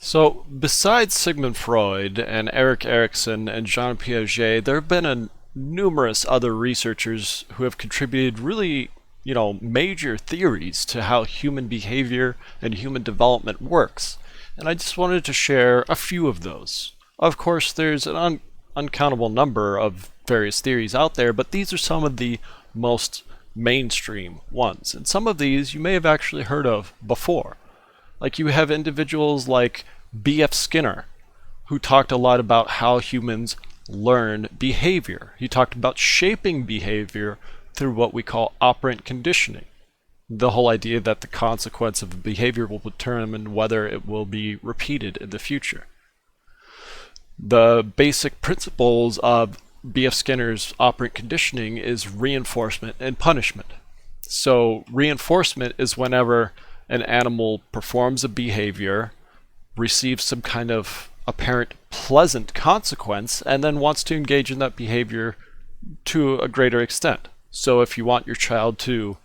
So, besides Sigmund Freud and Erik Erikson and Jean Piaget, there have been numerous other researchers who have contributed really, major theories to how human behavior and human development works. And I just wanted to share a few of those. Of course, there's an uncountable number of various theories out there, but these are some of the most mainstream ones. And some of these you may have actually heard of before. Like you have individuals like B.F. Skinner, who talked a lot about how humans learn behavior. He talked about shaping behavior through what we call operant conditioning. The whole idea that the consequence of a behavior will determine whether it will be repeated in the future. The basic principles of B.F. Skinner's operant conditioning is reinforcement and punishment. So reinforcement is whenever an animal performs a behavior, receives some kind of apparent pleasant consequence, and then wants to engage in that behavior to a greater extent. So if you want your child to,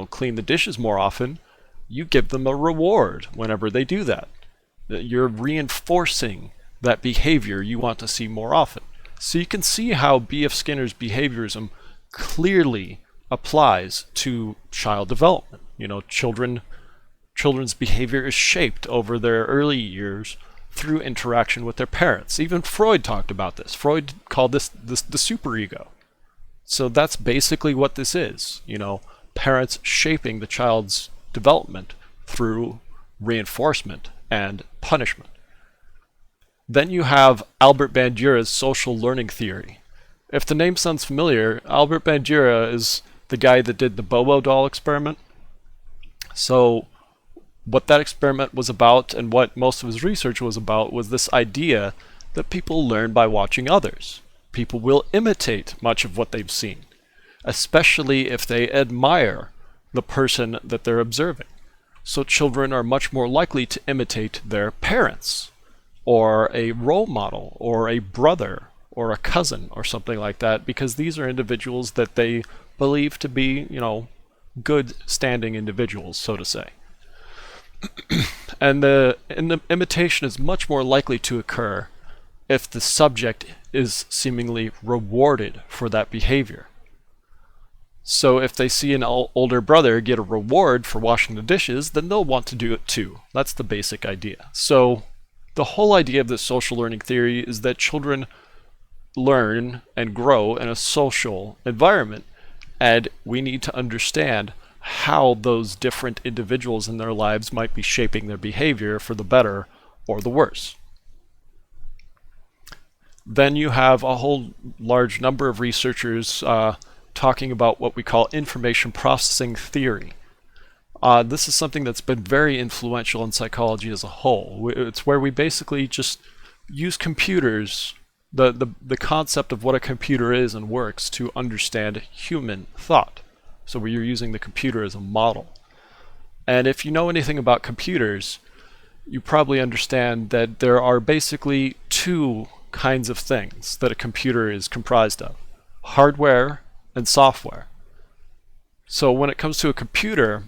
clean the dishes more often, you give them a reward whenever they do that. You're reinforcing that behavior you want to see more often. So you can see how B.F. Skinner's behaviorism clearly applies to child development. Children's behavior is shaped over their early years through interaction with their parents. Even Freud talked about this. Freud called this the superego. So that's basically what this is. Parents shaping the child's development through reinforcement and punishment. Then you have Albert Bandura's social learning theory. If the name sounds familiar, Albert Bandura is the guy that did the Bobo doll experiment. So what that experiment was about, and what most of his research was about, was this idea that people learn by watching others. People will imitate much of what they've seen, especially if they admire the person that they're observing. So children are much more likely to imitate their parents, or a role model, or a brother, or a cousin, or something like that, because these are individuals that they believe to be, good standing individuals, so to say. And the imitation is much more likely to occur if the subject is seemingly rewarded for that behavior. So if they see an older brother get a reward for washing the dishes, then they'll want to do it too. That's the basic idea. So the whole idea of this social learning theory is that children learn and grow in a social environment, and we need to understand how those different individuals in their lives might be shaping their behavior for the better or the worse. Then you have a whole large number of researchers talking about what we call information processing theory. This is something that's been very influential in psychology as a whole. It's where we basically just use computers, the concept of what a computer is and works, to understand human thought. So we're using the computer as a model. And if you know anything about computers, you probably understand that there are basically two kinds of things that a computer is comprised of: hardware and software. So when it comes to a computer,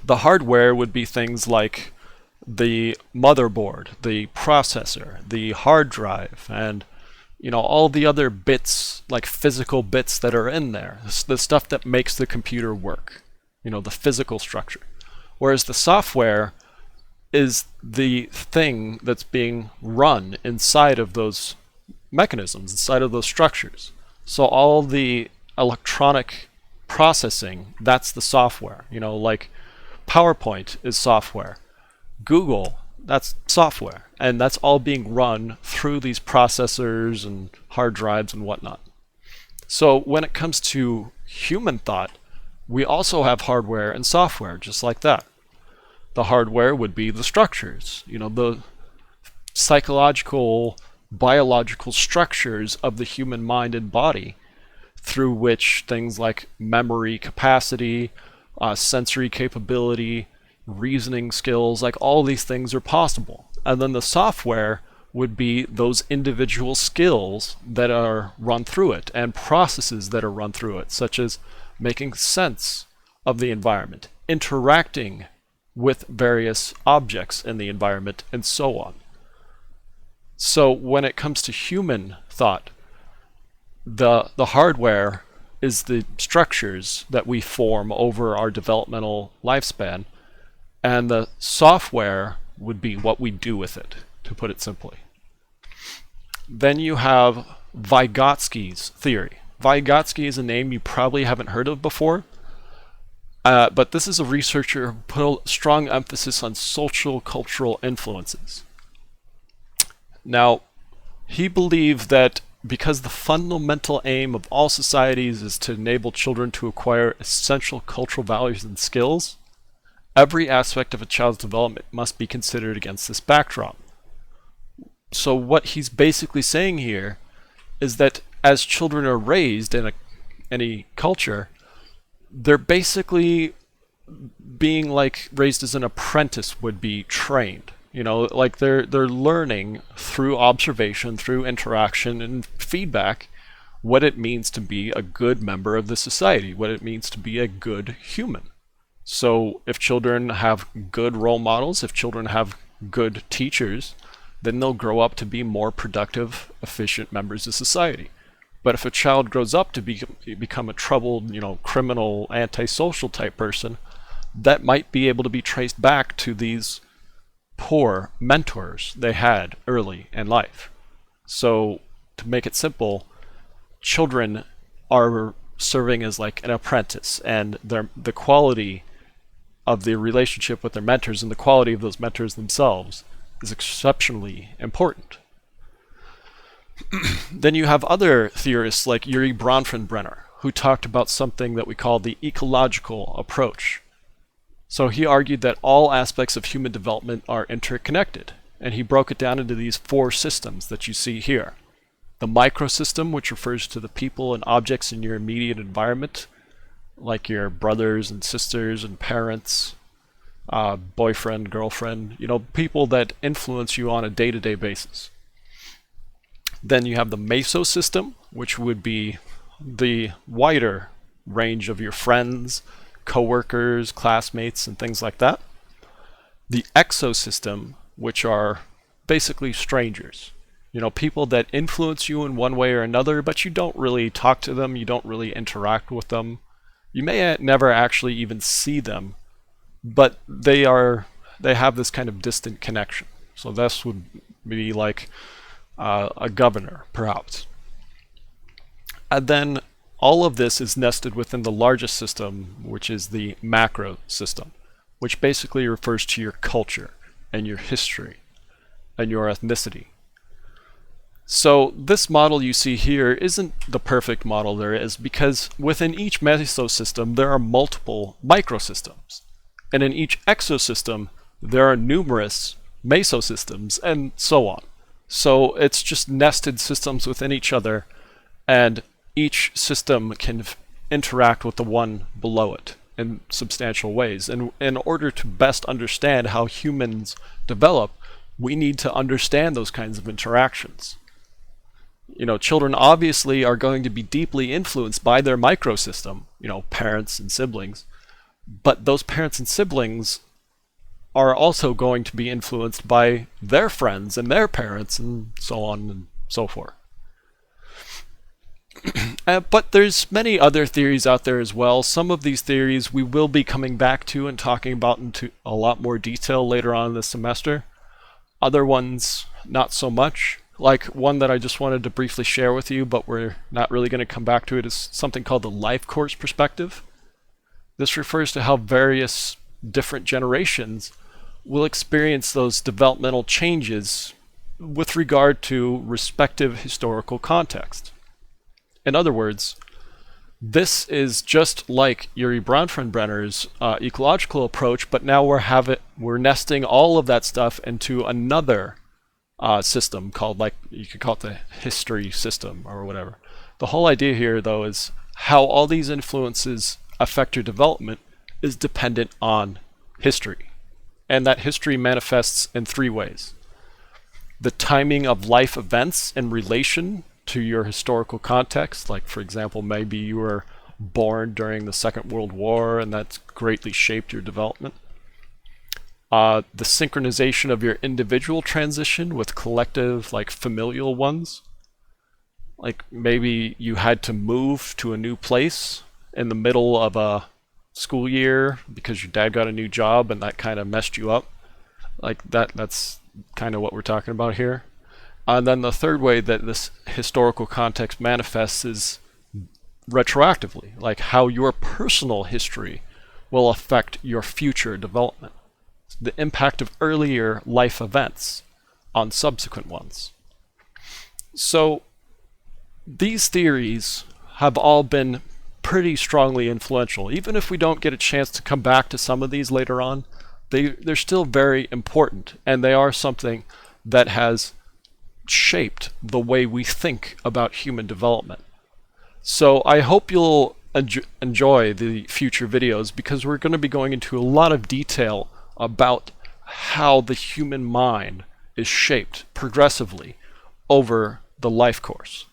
the hardware would be things like the motherboard, the processor, the hard drive, and all the other bits, like physical bits that are in there, the stuff that makes the computer work, the physical structure. Whereas the software is the thing that's being run inside of those mechanisms, inside of those structures. So all the electronic processing, that's the software. Like PowerPoint is software. Google, that's software. And that's all being run through these processors and hard drives and whatnot. So when it comes to human thought, we also have hardware and software, just like that. The hardware would be the structures, the psychological, biological structures of the human mind and body, through which things like memory capacity, sensory capability, reasoning skills, like all these things are possible. And then the software would be those individual skills that are run through it and processes that are run through it, such as making sense of the environment, interacting with various objects in the environment, and so on. So when it comes to human thought, the hardware is the structures that we form over our developmental lifespan, and the software would be what we do with it, to put it simply. Then you have Vygotsky's theory. Vygotsky is a name you probably haven't heard of before, but this is a researcher who put a strong emphasis on sociocultural influences. Now, he believed that because the fundamental aim of all societies is to enable children to acquire essential cultural values and skills, every aspect of a child's development must be considered against this backdrop. So what he's basically saying here is that as children are raised in any culture, they're basically being like raised as an apprentice would be trained. You know, like they're learning through observation, through interaction and feedback what it means to be a good member of the society, what it means to be a good human. So if children have good role models, if children have good teachers, then they'll grow up to be more productive, efficient members of society. But if a child grows up to become a troubled, criminal, antisocial type person, that might be able to be traced back to these poor mentors they had early in life. So to make it simple, children are serving as like an apprentice, and the quality of the relationship with their mentors and the quality of those mentors themselves is exceptionally important. Then you have other theorists like Bronfenbrenner, who talked about something that we call the ecological approach. So he argued that all aspects of human development are interconnected, and he broke it down into these 4 systems that you see here. The microsystem, which refers to the people and objects in your immediate environment, like your brothers and sisters and parents, boyfriend, girlfriend, people that influence you on a day-to-day basis. Then you have the mesosystem, which would be the wider range of your friends, co-workers, classmates, and things like that. The exosystem, which are basically strangers. People that influence you in one way or another, but you don't really talk to them, you don't really interact with them. You may never actually even see them, but they have this kind of distant connection. So this would be like a governor, perhaps. And then all of this is nested within the largest system, which is the macro system, which basically refers to your culture and your history and your ethnicity. So this model you see here isn't the perfect model there is, because within each mesosystem there are multiple microsystems, and in each exosystem there are numerous mesosystems, and so on. So it's just nested systems within each other, and each system can interact with the one below it in substantial ways. And in order to best understand how humans develop, we need to understand those kinds of interactions. Children obviously are going to be deeply influenced by their microsystem, parents and siblings, but those parents and siblings are also going to be influenced by their friends and their parents and so on and so forth. But there's many other theories out there as well. Some of these theories we will be coming back to and talking about into a lot more detail later on this semester. Other ones, not so much. Like one that I just wanted to briefly share with you, but we're not really going to come back to it, is something called the life course perspective. This refers to how various different generations will experience those developmental changes with regard to respective historical context. In other words, this is just like Yuri Bronfenbrenner's ecological approach, but now we're nesting all of that stuff into another system called, like, you could call it the history system or whatever. The whole idea here, though, is how all these influences affect your development is dependent on history. And that history manifests in 3 ways. the timing of life events in relation to your historical context. Like, for example, maybe you were born during the Second World War and that's greatly shaped your development. The synchronization of your individual transition with collective, like familial ones. Like maybe you had to move to a new place in the middle of a school year because your dad got a new job and that kind of messed you up. Like that's kind of what we're talking about here. And then the third way that this historical context manifests is retroactively, like how your personal history will affect your future development. The impact of earlier life events on subsequent ones. So these theories have all been pretty strongly influential. Even if we don't get a chance to come back to some of these later on, they're still very important, and they are something that has shaped the way we think about human development. So I hope you'll enjoy the future videos, because we're going to be going into a lot of detail about how the human mind is shaped progressively over the life course.